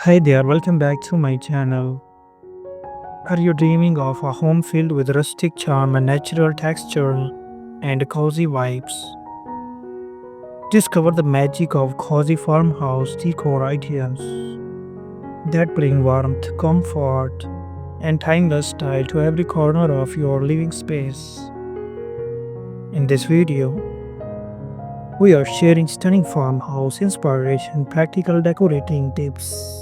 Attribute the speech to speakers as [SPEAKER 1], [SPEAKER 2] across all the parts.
[SPEAKER 1] Hi there, welcome back to my channel. Are you dreaming of a home filled with rustic charm and natural texture and cozy vibes? Discover the magic of cozy farmhouse decor ideas that bring warmth, comfort, and timeless style to every corner of your living space. In this video, we are sharing stunning farmhouse inspiration, practical decorating tips,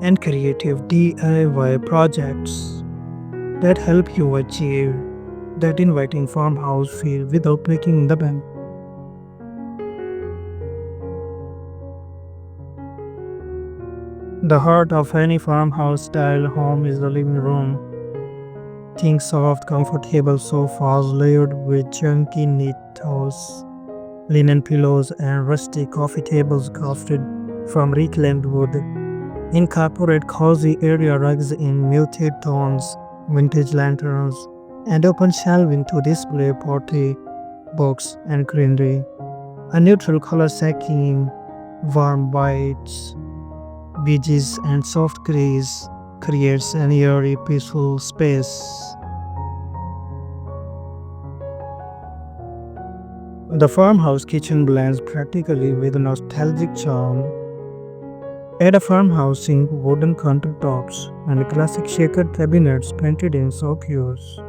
[SPEAKER 1] and creative DIY projects that help you achieve that inviting farmhouse feel without breaking the bank. The heart of any farmhouse style home is the living room. Think soft, comfortable sofas layered with chunky needles, linen pillows, and rustic coffee tables crafted from reclaimed wood. Incorporate cozy area rugs in muted tones, vintage lanterns, and open shelving to display pottery, books, and greenery. A neutral color scheme, warm whites, beiges, and soft grays creates an eerie, peaceful space. The farmhouse kitchen blends practically with nostalgic charm. Add a farmhouse sink, wooden countertops, and classic shaker cabinets painted in soft hues.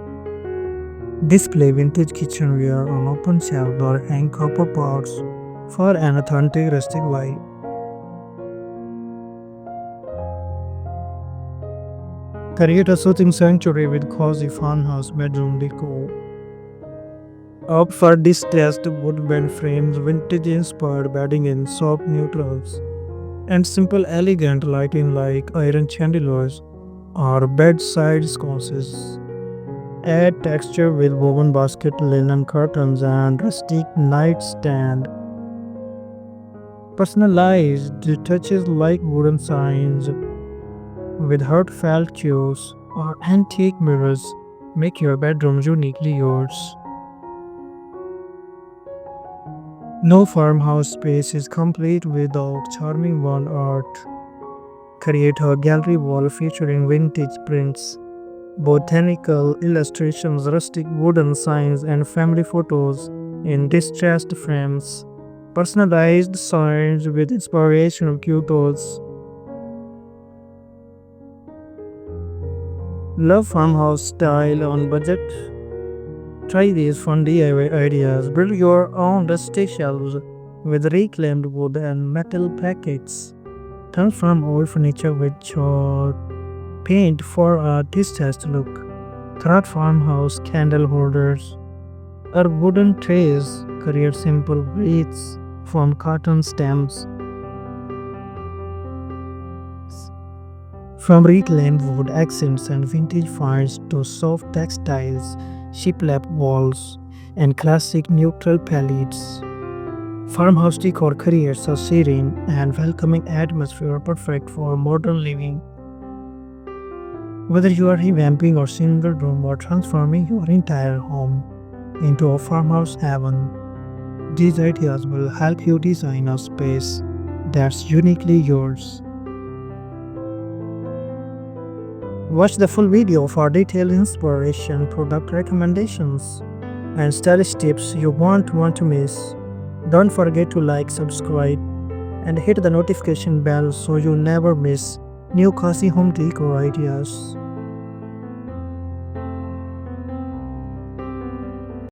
[SPEAKER 1] Display vintage kitchenware on open shelves or hang copper pots for an authentic rustic vibe. Create a soothing sanctuary with cozy farmhouse bedroom decor. Opt for distressed wood bed frames, vintage inspired bedding in soft neutrals, and simple elegant lighting like iron chandeliers or bedside sconces. Add texture with woven basket, linen curtains, and rustic nightstand. Personalized touches like wooden signs with heartfelt cues or antique mirrors make your bedroom uniquely yours. No farmhouse space is complete without charming wall art. Create a gallery wall featuring vintage prints, botanical illustrations, rustic wooden signs, and family photos in distressed frames. Personalized signs with inspirational photos. Love farmhouse style on budget? Try these fun DIY ideas. Build your own rustic shelves with reclaimed wood and metal brackets. Transform old furniture with chalk paint for a distressed look. Craft farmhouse candle holders or wooden trays. Create simple wreaths from cotton stems. From reclaimed wood accents and vintage finds to soft textiles, shiplap walls, and classic neutral palettes, farmhouse decor creates a serene and welcoming atmosphere perfect for modern living. Whether you are revamping your single room or transforming your entire home into a farmhouse heaven, these ideas will help you design a space that's uniquely yours. Watch the full video for detailed inspiration, product recommendations, and stylish tips you won't want to miss. Don't forget to like, subscribe, and hit the notification bell so you never miss new cozy home decor ideas.